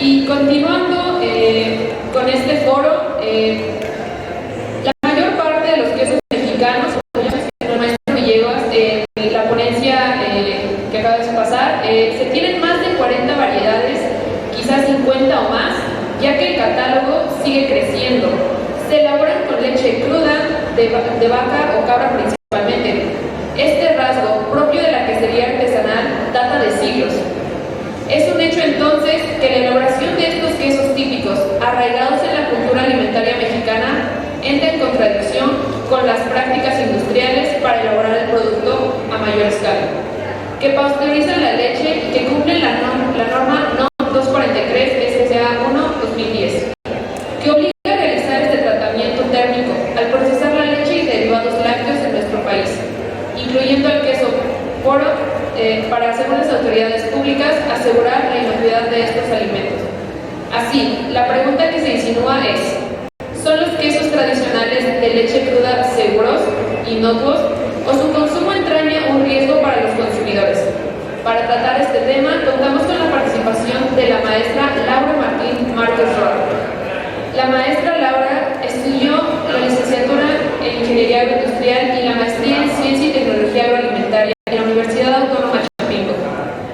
Y continuando con este foro, la mayor parte de los quesos mexicanos, como ya mencionó el maestro Villegas, en la ponencia que acaba de pasar, se tienen más de 40 variedades, quizás 50 o más, ya que el catálogo sigue creciendo. Se elaboran con leche cruda, de vaca o cabra principalmente. Este rasgo, propio de la quesería artesanal, data de siglos. Es un hecho entonces que la elaboración de estos quesos típicos, arraigados en la cultura alimentaria mexicana, entra en contradicción con las prácticas industriales para elaborar el producto a mayor escala, que pasteurizan la leche y que cumplen la norma NOM 243 SCA 1/2010, que obliga a realizar este tratamiento térmico al procesar la leche y derivados lácteos en nuestro país, incluyendo el queso poro, para, según las autoridades públicas, asegurar la inocuidad de estos alimentos. Así, la pregunta que se insinúa es: ¿son los quesos tradicionales de leche cruda seguros, inocuos, o su consumo entraña un riesgo para los consumidores? Para tratar este tema, contamos con la participación de la maestra Laura Martín Márquez Roa. La maestra Laura estudió la licenciatura en Ingeniería Agroindustrial y la maestría en Ciencia y Tecnología Agroalimentaria en la Universidad Autónoma de Chapingo.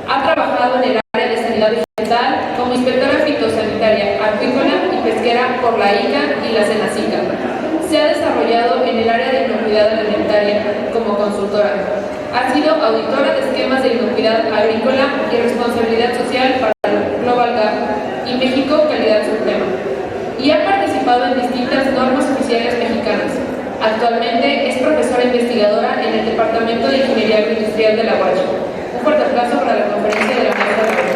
Ha trabajado en el área de sanidad vegetal como inspectora fitosanitaria, acuícola y pesquera por la ICA y la Senacica. Se ha desarrollado en el área de inocuidad alimentaria como consultora. Ha sido auditora de esquemas de inocuidad agrícola y responsabilidad social para Global Gap y México Calidad Suprema, y ha participado en distintas normas oficiales mexicanas. Actualmente es profesora investigadora en el Departamento de Ingeniería Agroindustrial de la UACH. Un fuerte aplauso para la conferencia de la maestra Laura.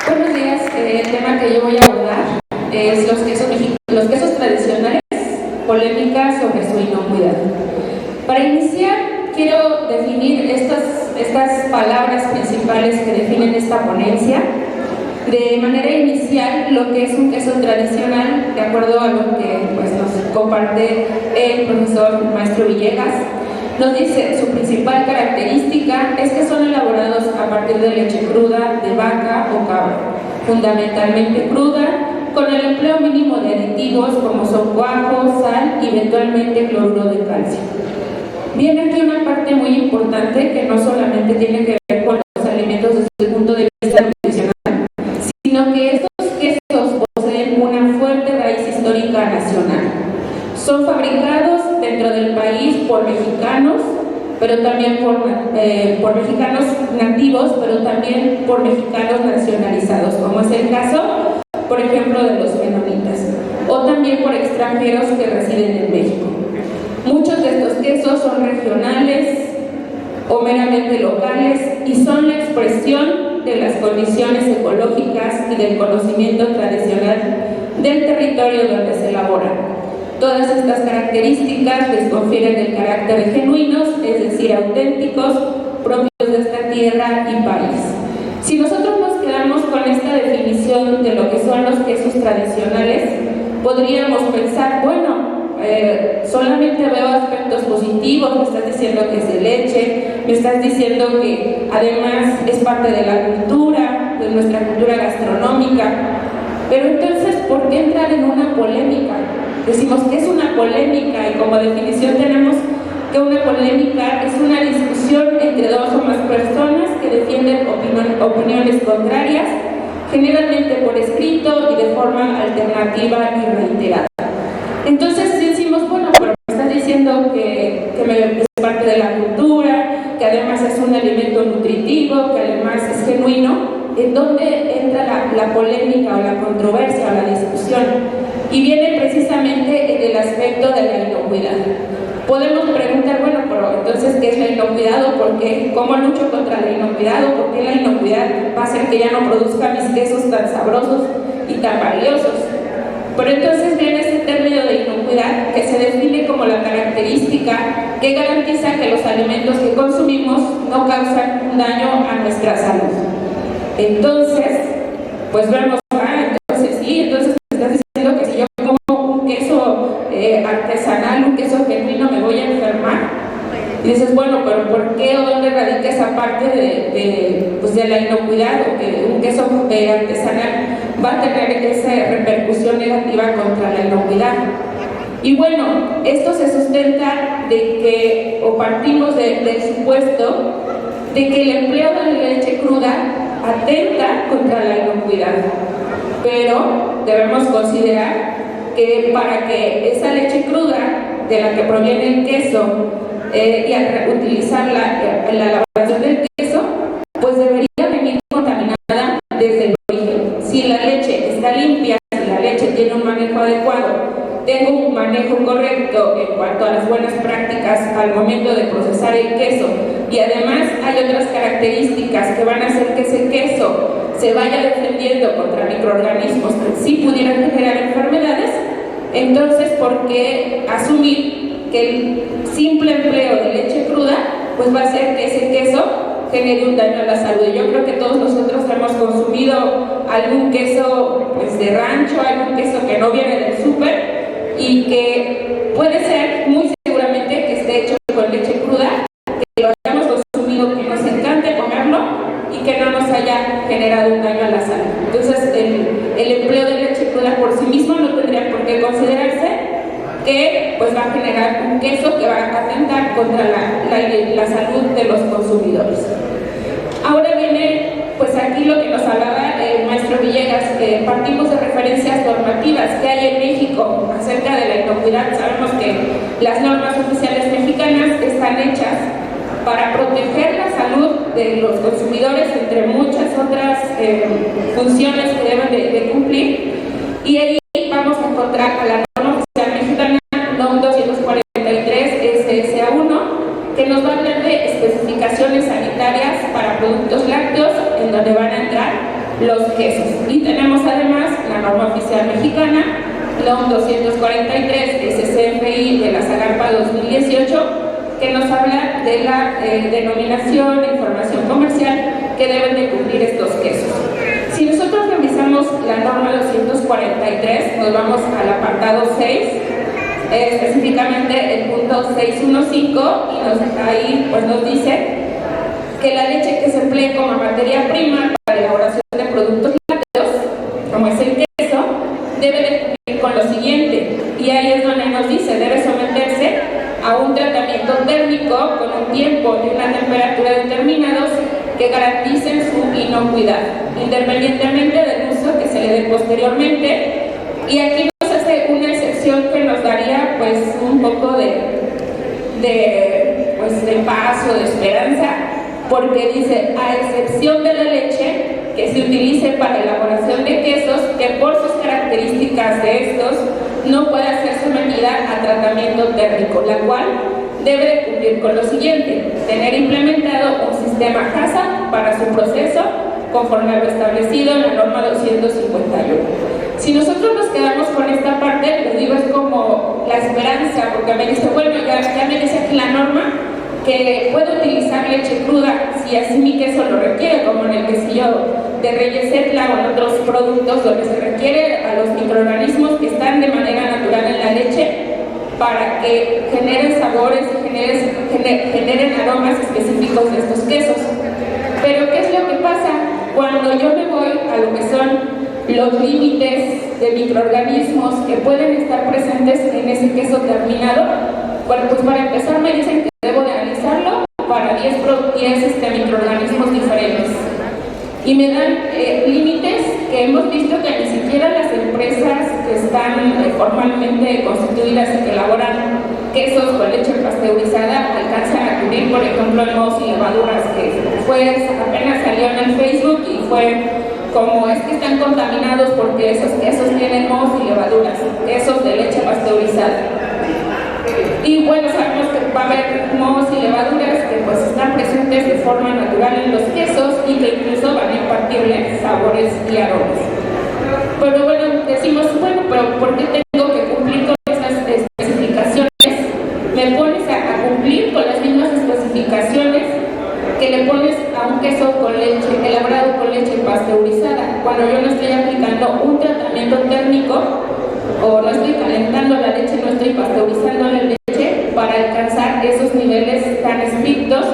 Buenos días. El tema que yo voy a abordar es los quesos tradicionales, polémica sobre su inocuidad. Para iniciar, quiero definir estas palabras principales que definen esta ponencia. De manera inicial, lo que es un queso tradicional, de acuerdo a lo que nos comparte el profesor maestro Villegas, nos dice: su principal característica es que son elaborados a partir de leche cruda de vaca o cabra, fundamentalmente cruda, con el empleo mínimo de aditivos como son cuajo, sal y eventualmente cloruro de calcio. Viene aquí una parte muy importante que no solamente tiene que ver con los alimentos desde el punto de vista nutricional, sino que estos quesos poseen una fuerte raíz histórica nacional. Son fabricados dentro del país por mexicanos, pero también por mexicanos nativos, pero también por mexicanos nacionalizados, como es el caso, por ejemplo, de los menonitas, o también por extranjeros que residen en México. Muchos de estos quesos son regionales o meramente locales y son la expresión de las condiciones ecológicas y del conocimiento tradicional del territorio donde se elaboran. Todas estas características les confieren el carácter de genuinos, es decir, auténticos, propios de esta tierra y país. Si nosotros nos quedamos con esta definición de lo que son los quesos tradicionales, podríamos pensar, bueno, solamente veo aspectos positivos, me estás diciendo que es de leche, me estás diciendo que además es parte de la cultura, de nuestra cultura gastronómica, pero entonces, ¿por qué entrar en una polémica? Decimos que es una polémica y como definición tenemos que una polémica es una discusión entre dos o más personas que defienden opiniones contrarias, generalmente por escrito y de forma alternativa y reiterada. Entonces decimos, bueno, pero me estás diciendo que es parte de la cultura, que además es un alimento nutritivo, que además es genuino. ¿En dónde entra la polémica o la controversia o la discusión? Y viene precisamente en el aspecto de la inocuidad. Podemos preguntar, bueno, pero entonces, ¿qué es la inocuidad? ¿Por qué? ¿Cómo lucho contra la inocuidad? ¿Por qué la inocuidad va a hacer que ya no produzca mis quesos tan sabrosos y tan valiosos? Pero entonces viene ese término de inocuidad que se define como la característica que garantiza que los alimentos que consumimos no causan un daño a nuestra salud. Entonces, pues vemos, entonces sí, entonces me estás diciendo que si yo como un queso artesanal, un queso genuino, me voy a enfermar. Y dices, bueno, pero ¿por qué o dónde radica esa esta parte de la inocuidad, o que un queso artesanal va a tener esa repercusión negativa contra la inocuidad. Y bueno, esto se sustenta de que, o partimos del supuesto de que el empleo de la leche cruda atenta contra la inocuidad, pero debemos considerar que para que esa leche cruda de la que proviene el queso y al utilizarla en la elaboración del queso, pues debería venir contaminada desde el origen. Si la leche está limpia, si la leche tiene un manejo adecuado, tengo un manejo correcto en cuanto a las buenas prácticas al momento de procesar el queso, y además hay otras características que van a hacer que ese queso se vaya defendiendo contra microorganismos que sí pudieran generar enfermedades, entonces ¿por qué asumir que el simple empleo de leche cruda pues va a hacer que ese queso genere un daño a la salud? Yo creo que todos nosotros hemos consumido algún queso pues de rancho, algún queso que no viene del súper, y que puede ser muy seguramente que esté hecho con leche cruda, que lo hayamos consumido, que nos encante comerlo y que no nos haya generado un daño a la salud. Entonces el empleo de leche cruda por sí mismo no tendría por qué considerarse que pues va a generar un queso que va a atentar contra la salud de los consumidores. Ahora viene pues aquí lo que nos hablaba el maestro Villegas, que partimos de referencias normativas que hay en México acerca de la inocuidad. Sabemos que las normas oficiales mexicanas están hechas para proteger la salud de los consumidores, entre muchas otras funciones que deben de cumplir, y ahí vamos a encontrar a la norma oficial mexicana NOM 243 SSA1, que nos va a hablar de especificaciones sanitarias para productos lácteos, en donde van a entrar los quesos. Y tenemos además la norma oficial mexicana NOM 243 SCFI de la Zagarpa 2018, que nos habla de la denominación e información comercial que deben de cumplir estos quesos. Si nosotros revisamos la norma 243, nos vamos al apartado 6, específicamente el punto 615, y ahí pues nos dice que la leche que se emplee como materia prima para la elaboración de productos lácteos, como es el queso, debe de cumplir con lo siguiente, y ahí es donde nos dice: debe someterse a un tratamiento térmico con un tiempo y una temperatura determinados que garanticen su inocuidad, independientemente del uso que se le dé posteriormente. Y aquí nos hace una excepción que nos daría pues un poco de paz o de esperanza, porque dice: a excepción de la leche que se utilice para elaboración de quesos, que por sus características de estos no pueda ser sometida a tratamiento térmico, la cual debe de cumplir con lo siguiente: tener implementado un sistema HACCP para su proceso conforme a lo establecido en la norma 251. Si nosotros nos quedamos con esta parte, les digo, es como la esperanza, porque me dice: bueno, ya me dice aquí la norma que puedo utilizar leche cruda si así mi queso lo requiere, como en el quesillo de Reyes Etla o en otros productos donde se requiere a los microorganismos que están de manera natural en la leche para que generen sabores y generen aromas específicos de estos quesos. Pero ¿qué es lo que pasa cuando yo me voy a lo que son los límites de microorganismos que pueden estar presentes en ese queso terminado? Bueno, pues para empezar me dicen que debo de analizarlo para 10 microorganismos diferentes. Y me dan límites que hemos visto que ni siquiera las empresas que están formalmente constituidas y que elaboran quesos con leche pasteurizada alcanzan a cubrir. Por ejemplo, el mohos y levaduras, que apenas salió en el Facebook y fue como: es que están contaminados porque esos quesos tienen mohos y levaduras, quesos de leche pasteurizada. Y bueno, sabemos que va a haber mohos y levaduras que pues están presentes de forma natural en los quesos y que incluso van a impartirle sabores y aromas. Pero bueno, decimos: bueno, pero ¿por qué tengo que cumplir con estas especificaciones? Me pones a cumplir con las mismas especificaciones que le pones a un queso con leche, elaborado con leche pasteurizada, cuando yo no estoy aplicando un tratamiento térmico, o no estoy calentando la leche, no estoy pasteurizando la leche para alcanzar esos niveles tan estrictos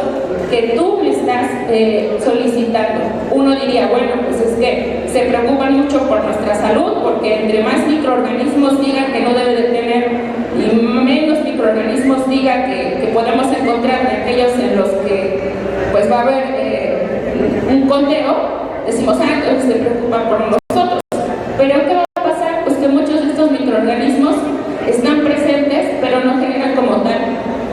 que tú me estás estás solicitando? Uno diría, bueno, pues es que se preocupan mucho por nuestra salud, porque entre más microorganismos digan que no debe de tener y menos microorganismos diga que podemos encontrar de aquellos en los que pues va a haber un conteo, decimos, entonces se preocupan por nosotros. Pero ¿qué va a pasar? Pues que muchos de estos microorganismos están presentes, pero no generan como tal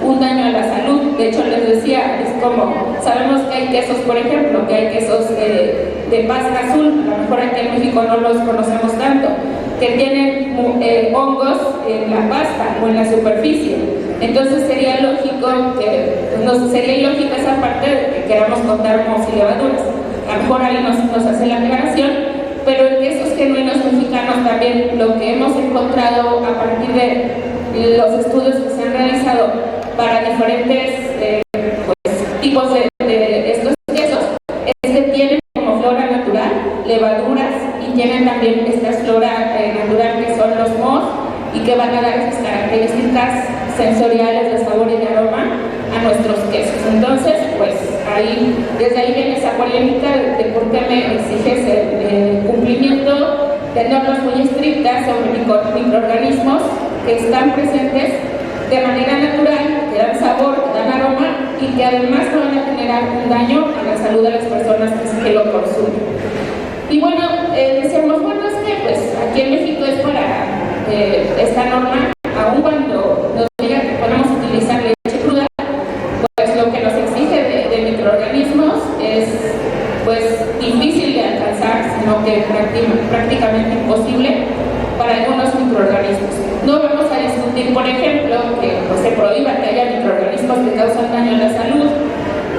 un daño a la salud. De hecho, les decía, es como, sabemos que hay quesos, por ejemplo, que hay quesos de pasta azul, a lo mejor aquí en México no los conocemos tanto, que tienen hongos en la pasta o en la superficie. Entonces sería lógico sería ilógica esa parte de que queramos contar mohos y levaduras. A lo mejor ahí nos hace la aclaración, pero en quesos genuinos mexicanos también lo que hemos encontrado a partir de los estudios que se han realizado para diferentes tipos de estos quesos es que tienen como flora natural levaduras y tienen también esta flora natural que son los mohos y que van a dar esas características sensoriales de sabor y de aroma a nuestros quesos. Entonces, pues desde ahí viene esa polémica de por qué me exiges el cumplimiento de normas muy estrictas sobre microorganismos que están presentes de manera natural, que dan sabor, que dan aroma y que además no van a generar un daño a la salud de las personas que lo consumen. Y bueno, decíamos, bueno, es que pues aquí en México es para esta norma, aun cuando nos diga que podemos utilizar leche cruda, pues lo que nos exige de microorganismos es pues difícil de alcanzar, sino que prácticamente imposible para algunos microorganismos. No vamos a discutir, por ejemplo, que pues, se prohíba que haya microorganismos que causan daño a la salud,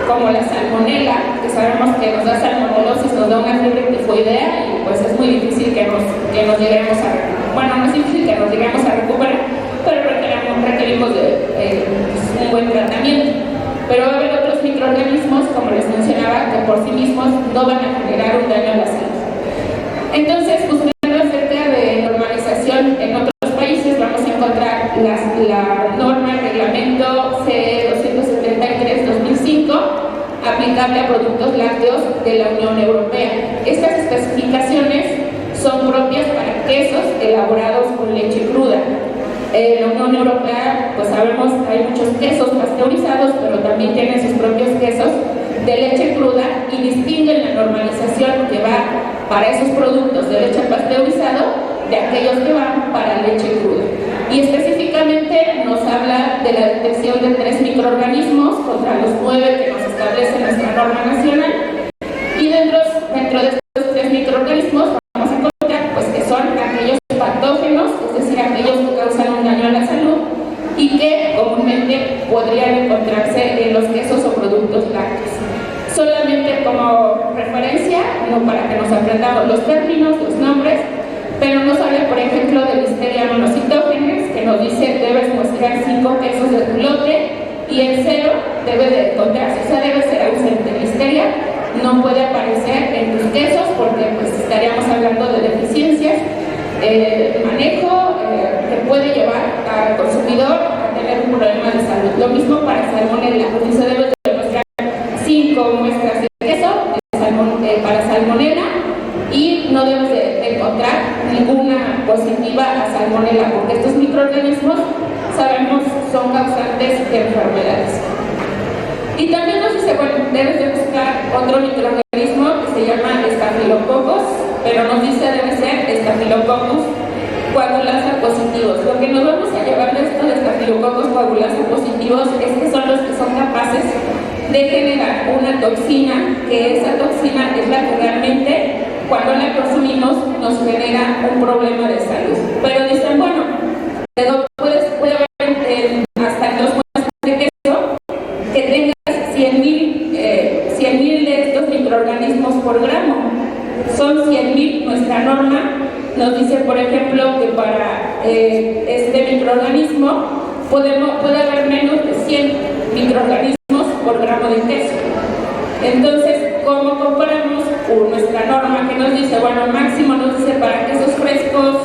como la salmonela, que sabemos que nos da salmonelosis, nos da una fiebre tifoidea y pues es muy difícil que nos lleguemos a recuperar. Bueno, no es difícil que nos lleguemos a recuperar, pero requerimos de un buen tratamiento. Pero va a haber otros microorganismos, como les mencionaba, que por sí mismos no van a generar un daño a la salud. Entonces, buscando acerca de normalización en otros países, vamos a encontrar la norma, el reglamento CE 273-2005, aplicable a productos lácteos de la Unión Europea. Estas especificaciones son propias para quesos elaborados con leche cruda. En la Unión Europea, pues sabemos que hay muchos quesos pasteurizados, pero también tienen sus propios quesos de leche cruda y distinguen la normalización que va para esos productos de leche pasteurizado de aquellos que van para leche cruda. Y específicamente nos habla de la detección de 3 microorganismos contra los 9 que nos establece nuestra norma nacional. Y dentro de estos 3 microorganismos vamos a encontrar pues, que son aquellos patógenos, es decir, aquellos que causan un daño a la salud y que comúnmente podrían encontrarse en los quesos o productos lácteos. Solamente como referencia, no para que nos aprendamos los términos, los nombres, pero nos habla, por ejemplo, de Listeria monocytogenes, que nos dice debes mostrar 5 quesos de tu lote y el 0 debe de encontrarse, o sea, debe ser ausente. Listeria no puede aparecer en tus quesos porque pues estaríamos hablando de deficiencias, manejo que puede llevar al consumidor a tener un problema de salud. Lo mismo para salmonella, pues se debe de mostrar 5 muestras de queso para salmonella y no debes de encontrar ninguna positiva a salmonella porque estos microorganismos sabemos son causantes de enfermedades. Y también nos dice, bueno, debes de buscar otro microorganismo que se llama Staphylococcus, pero nos dice debe ser Staphylococcus coagulasa positivos. Lo que nos vamos a llevar de esto de Staphylococcus coagulasa positivos es que son los que son capaces de generar una toxina, que esa toxina es la que realmente cuando la consumimos nos genera un problema de salud. Pero dicen, bueno, puede haber hasta 2 muestras de queso que tengas 100,000 de estos microorganismos por gramo. Son 100,000, nuestra norma nos dice, por ejemplo, que para este microorganismo puede haber menos de 100 microorganismos por gramo de queso. Entonces, ¿cómo comparamos nuestra norma que nos dice, bueno, máximo nos dice para quesos frescos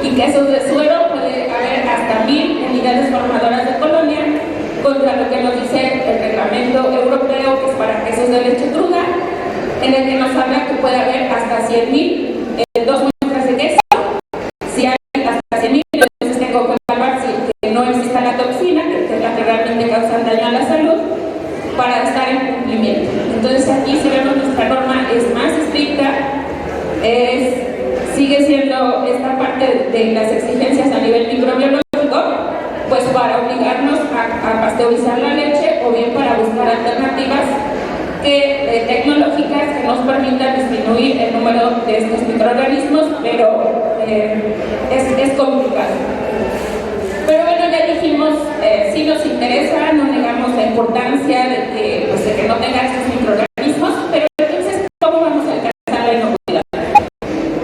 y quesos de suero puede haber hasta 1000 unidades formadoras de colonia contra lo que nos dice el reglamento reglamento europeo, que es para quesos de leche cruda, en el que nos habla que puede haber hasta 100.000 dos muestras de queso. Si hay hasta 100.000, entonces tengo que evaluar que no exista la toxina, que es la que realmente causa daño a la salud, para estar en cumplimiento. Entonces aquí, si vemos, nuestra norma es más estricta, sigue siendo esta parte de las exigencias a nivel microbiológico, pues para obligarnos a pasteurizar la leche, o bien para buscar alternativas tecnológicas que nos permitan disminuir el número de estos microorganismos, pero es complicado. Pero bueno, ya dijimos, sí nos interesa, no negamos la importancia de que no tenga estos microorganismos, pero entonces, ¿cómo vamos a alcanzar la inocuidad?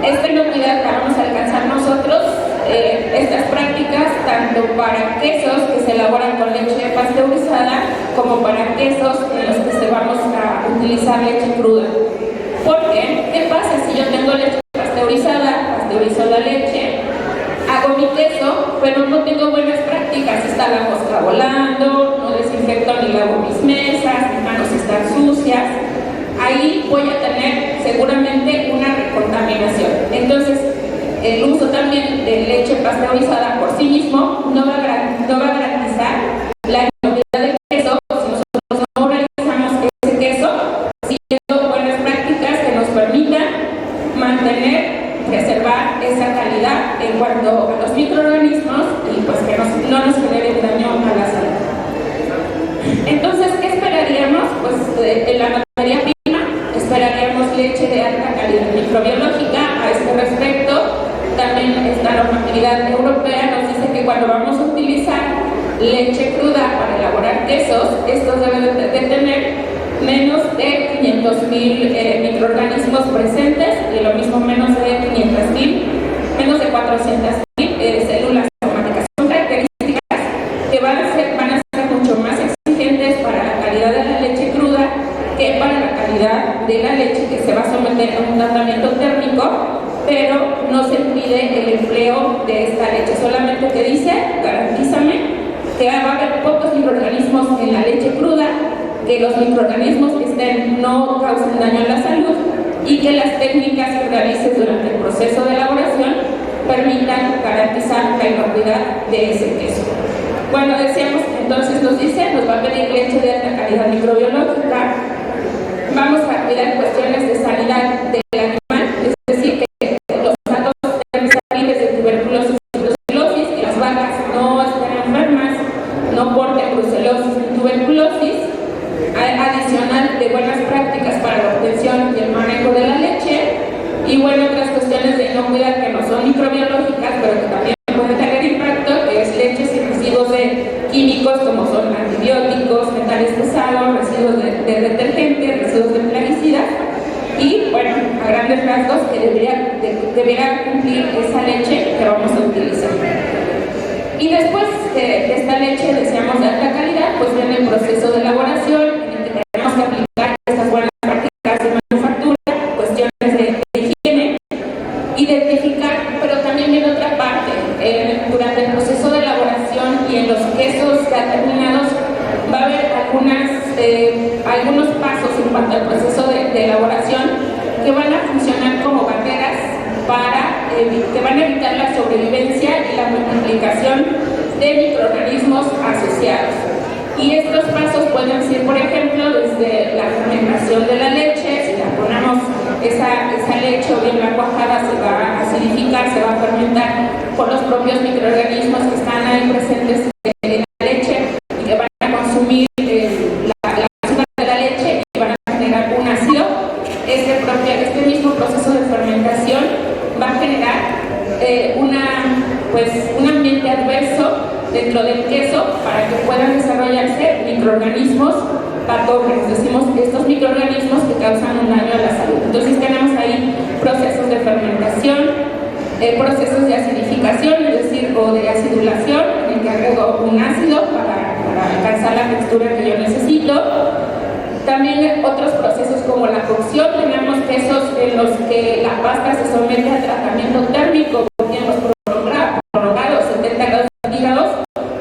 Esta inocuidad la vamos a alcanzar nosotros, estas prácticas, tanto para quesos que se elaboran con leche pasteurizada, como para quesos en los que vamos a utilizar leche cruda. Porque, ¿qué pasa si yo tengo leche pasteurizada, pasteurizo la leche, hago mi queso, pero no tengo buenas prácticas? Está la mosca volando, no desinfecto ni lavo mis mesas, mis manos están sucias. Ahí voy a tener seguramente una recontaminación. Entonces, el uso también de leche pasteurizada por sí mismo no va a garantizar la inocuidad del queso si nosotros no realizamos ese queso siguiendo buenas prácticas que nos permitan preservar esa calidad en cuanto a los microorganismos y pues que no nos genere daño a la salud. Entonces, ¿qué esperaríamos? Pues en la materia prima esperaríamos leche de alta calidad microbiológica. A este respecto, también esta normatividad europea nos dice que cuando vamos a utilizar leche cruda para elaborar quesos, estos deben de tener menos de 500.000 microorganismos presentes, y lo mismo menos de 400.000 células somáticas. Son características que van a ser mucho más exigentes para la calidad de la leche cruda que para la calidad de la leche que se va a someter a un tratamiento térmico, pero no se impide el empleo de esta leche. Solamente que dice, garantízame que va a haber pocos microorganismos en la leche cruda, que los microorganismos que estén no causen daño a la salud, y que las técnicas que realices durante el proceso de elaboración permitan garantizar la inocuidad de ese queso. Bueno, decíamos, entonces nos va a pedir leche de alta calidad microbiológica. Vamos a cuidar cuestiones de sanidad del animal, es decir, que los datos de tuberculosis y brucelosis, que las vacas no estén enfermas, no porten brucelosis ni tuberculosis. Adicional de buenas prácticas para la obtención y el manejo de la leche, y bueno, otras cuestiones de inocuidad que no son microbiológicas, pero que también pueden tener impacto, que es leches y residuos de químicos como son antibióticos, metales pesados, residuos de detergentes, residuos de plaguicidas, y bueno, a grandes rasgos que debería cumplir esa leche que vamos a utilizar. Y después de esta leche, decíamos, de alta calidad, pues viene el proceso de elaboración, en el que tenemos que aplicar estas buenas prácticas de manufactura, cuestiones de higiene, identificar, pero también viene otra parte, durante el proceso de elaboración y en los quesos ya terminados, va a haber algunos pasos en cuanto al proceso de elaboración que van a funcionar como barreras que van a evitar la sobrevivencia y la multiplicación de microorganismos asociados. Y estos pasos pueden ser, por ejemplo, desde la fermentación de la leche. Si la ponemos esa leche o bien la cuajada, se va a acidificar, se va a fermentar por los propios microorganismos que están ahí presentes en la leche y que van a consumir la azúcar de la leche y van a generar un ácido. Este mismo proceso de fermentación va a generar un ambiente adverso dentro del queso para que puedan desarrollarse microorganismos patógenos. Decimos estos microorganismos que causan un daño a la salud. Entonces tenemos ahí procesos de fermentación, procesos de acidificación, es decir, o de acidulación, en el que agrego un ácido para alcanzar la textura que yo necesito. También otros procesos como la cocción. Tenemos quesos en los que la pasta se somete a tratamiento térmico por tiempos prolongados, 70 grados centígrados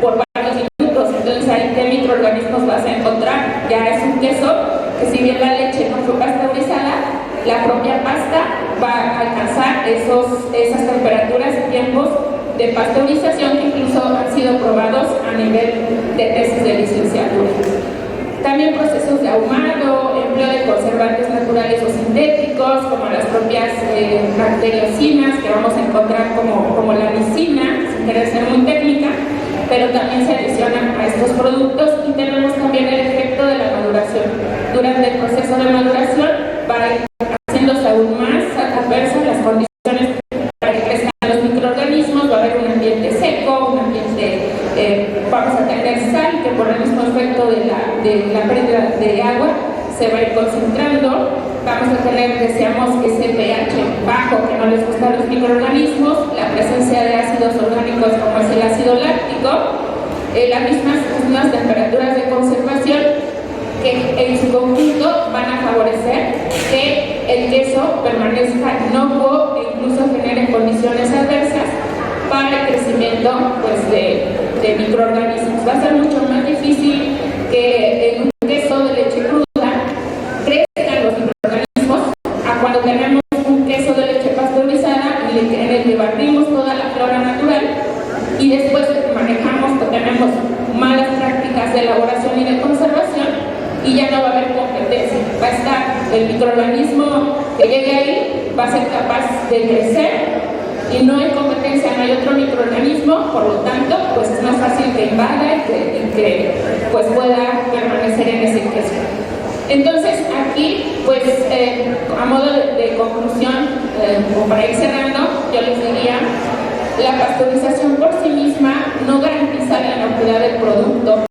por varios minutos. Entonces ahí qué microorganismos vas a encontrar. Ya la propia pasta va a alcanzar esas temperaturas y tiempos de pasteurización que incluso han sido probados a nivel de tesis de licenciatura. También procesos de ahumado, empleo de conservantes naturales o sintéticos, como las propias bacteriocinas que vamos a encontrar como la lisina, sin querer ser muy técnica, pero también se adicionan a estos productos. Y tenemos también el efecto de la maduración. Durante el proceso de maduración va a ir haciéndose aún más adversas las condiciones para que crezcan los microorganismos. Va a haber un ambiente seco, un ambiente, vamos a tener sal que por el mismo efecto de la pérdida de agua se va a ir concentrando. Vamos a tener, decíamos, ese pH bajo que no les gusta a los microorganismos, la presencia de ácidos orgánicos como es el ácido láctico, las mismas temperaturas de conservación que en su conjunto van a favorecer que el queso permanezca inocuo e incluso genere condiciones adversas para el crecimiento pues, de microorganismos. Va a ser mucho más difícil que en un queso de leche cruda crezcan los microorganismos a cuando tenemos un queso de leche pasteurizada en el que barrimos toda la flora natural y después manejamos o tenemos malas prácticas de elaboración y de conservación y ya no va a haber competencia. Va a estar el microorganismo que llegue ahí, va a ser capaz de crecer y no hay competencia, no hay otro microorganismo, por lo tanto, pues es más fácil que invada y que pues pueda permanecer en ese queso. Entonces, aquí, pues, a modo de conclusión, o para ir cerrando, yo les diría, la pasteurización por sí misma no garantiza la inocuidad del producto,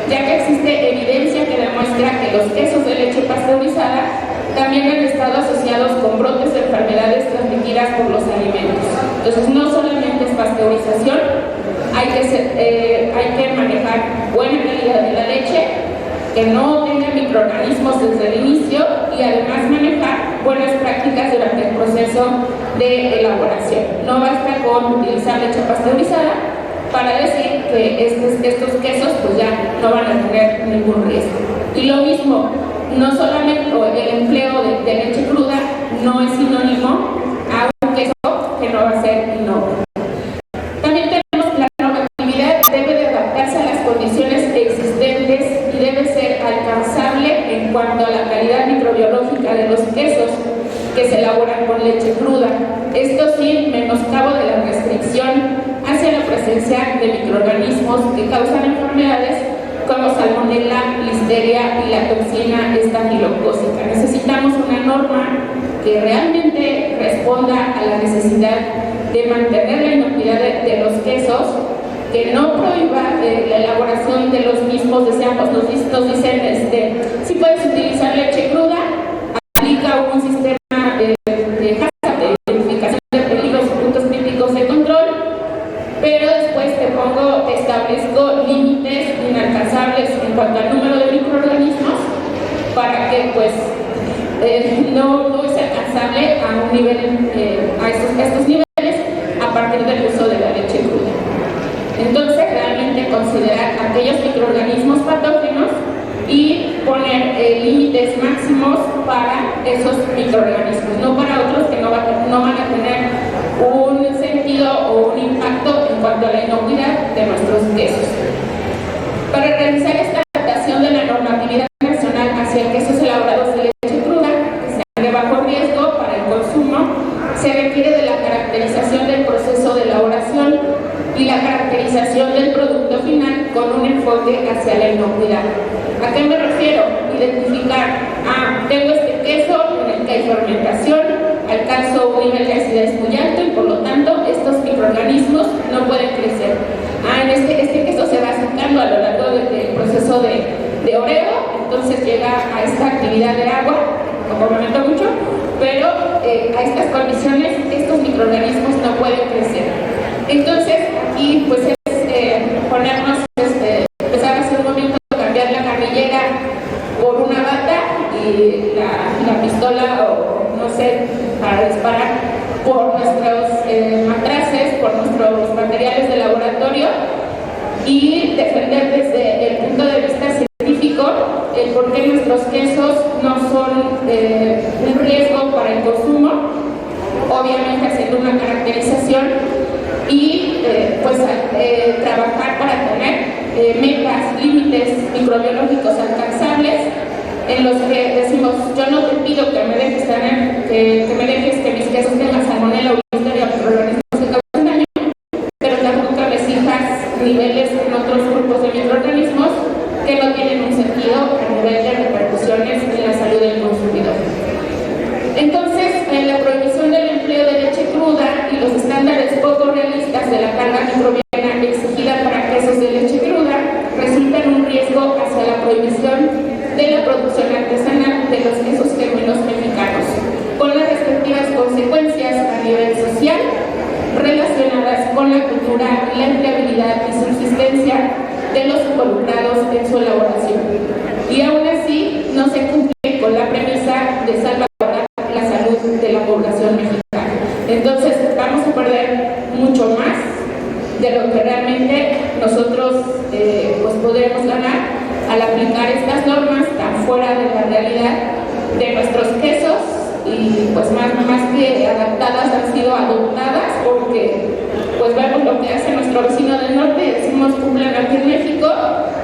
ya que existe evidencia que demuestra que los quesos de leche pasteurizada también han estado asociados con brotes de enfermedades transmitidas por los alimentos. Entonces, no solamente es pasteurización, hay que manejar buena calidad de la leche, que no tenga microorganismos desde el inicio y además manejar buenas prácticas durante el proceso de elaboración. No basta con utilizar leche pasteurizada para decir que estos quesos pues ya no van a tener ningún riesgo. Y lo mismo, no solamente el empleo de leche cruda no es sinónimo a un queso que no va a ser inocuo. También tenemos la normatividad debe de adaptarse a las condiciones existentes y debe ser alcanzable en cuanto a la calidad microbiológica de los quesos que se elaboran con leche cruda. Esto sin menoscabo de la restricción hacia la presencia de microorganismos que causan enfermedades como salmonella, listeria y la toxina estafilocócica. Necesitamos una norma que realmente responda a la necesidad de mantener la inocuidad de los quesos, que no prohíba la elaboración de los mismos. Nos dicen, si puedes utilizar leche cruda, aplica un sistema de identificación de peligros y puntos críticos de control, pero después establezco límites inalcanzables en cuanto al número de microorganismos para que pues no es alcanzable a un nivel, a estos niveles a partir del uso de la leche cruda. Entonces, realmente considerar aquellos microorganismos patógenos y poner límites máximos para esos microorganismos, no para otros que no van a tener un sentido o un impacto en cuanto a la inocuidad de nuestros quesos. Para realizar esta adaptación de la normatividad nacional hacia quesos elaborados de leche cruda, que sean de bajo riesgo para el consumo, se requiere de la caracterización del proceso de elaboración y la caracterización del producto final con un enfoque hacia la inocuidad. ¿A qué me refiero? Identificar, tengo este queso en el que hay fermentación, alcanzo un nivel de acidez muy alto y por lo tanto estos microorganismos no pueden crecer. Este queso se va secando a lo largo del proceso de oreo, entonces llega a esta actividad de agua, como me meto mucho, pero a estas condiciones estos microorganismos no pueden crecer. Entonces aquí pues es ponernos, empezar a hacer un momento de cambiar la carrillera por una bata y la pistola o no sé, para disparar por nuestros matraces, por nuestros materiales de laboratorio y defender desde el punto de vista científico el por qué nuestros quesos no son un riesgo para el consumo, obviamente haciendo una caracterización y trabajar para tener metas, límites microbiológicos alcanzables en los que decimos, yo no te pido que me dejes que mis quesos tengan salmonela o listeria por organismos que causan daño, pero tampoco me exijas niveles en otros grupos de microorganismos que no tienen un sentido a nivel de repercusiones en la salud del consumidor. Entonces, la prohibición del empleo de leche cruda y los estándares poco realistas de la carga microbiana exigida para quesos de leche cruda resultan un riesgo hacia la prohibición de la producción artesanal de los quesos genuinos mexicanos, con las respectivas consecuencias a nivel social relacionadas con la cultura, la empleabilidad y subsistencia de los involucrados en su elaboración. Y aún así, no se cumple con la premisa de salvaguardar la salud de la población mexicana. Entonces, vamos a perder mucho más de lo que realmente nosotros podremos ganar al aplicar estas normas tan fuera de la realidad de nuestros quesos y pues más que adaptadas han sido adoptadas porque pues vemos lo que hace nuestro vecino del norte, decimos cumplen aquí en México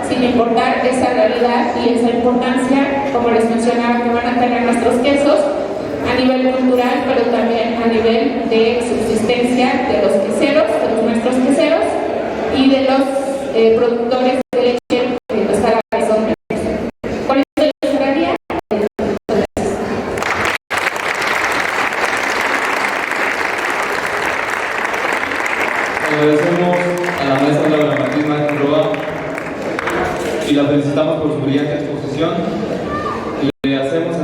sin importar esa realidad y esa importancia, como les mencionaba, que van a tener nuestros quesos a nivel cultural, pero también a nivel de subsistencia de los queseros, de los nuestros queseros y de los productores de leche de nuestra zona. Con esto yo cerraría. Agradecemos a la maestra Laura Martín Roa y la felicitamos por su brillante exposición. Le hacemos